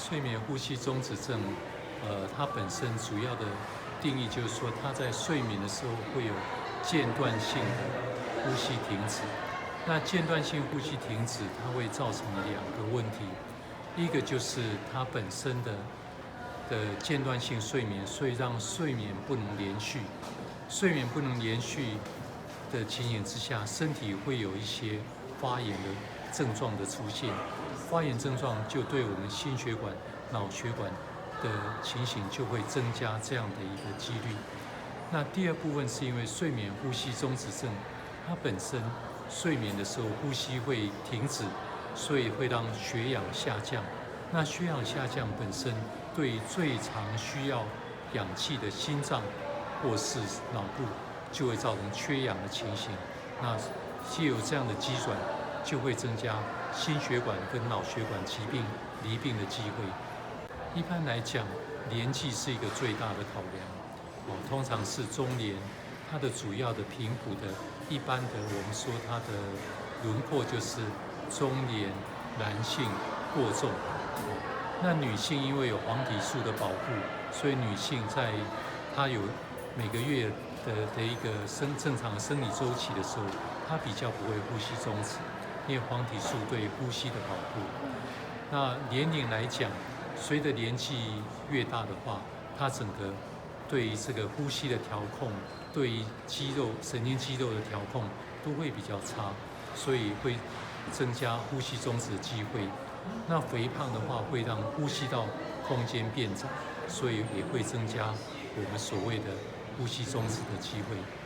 睡眠呼吸中止症，它本身主要的定义就是说，它在睡眠的时候会有间断性的呼吸停止。那间断性呼吸停止，它会造成两个问题，一个就是它本身的间断性睡眠，所以让睡眠不能连续。睡眠不能连续的情形之下，身体会有一些发炎的症状的出现。发炎症状就对我们心血管、脑血管的情形就会增加这样的一个几率。那第二部分是因为睡眠呼吸中止症，它本身睡眠的时候呼吸会停止，所以会让血氧下降。那血氧下降本身对最常需要氧气的心脏或是脑部就会造成缺氧的情形。那藉由这样的机转，就会增加心血管跟脑血管疾病罹病的机会。一般来讲，年纪是一个最大的考量。通常是中年，它的主要的频谱的，一般的我们说它的轮廓就是中年男性过重。那女性因为有黄体素的保护，所以女性在她有每个月的一个正常生理周期的时候，她比较不会呼吸中止，因为黄体素对呼吸的保护。那年龄来讲，随着年纪越大的话，它整个对于这个呼吸的调控，对于神经肌肉的调控都会比较差，所以会增加呼吸中止的机会。那肥胖的话，会让呼吸道空间变窄，所以也会增加我们所谓的呼吸中止的机会。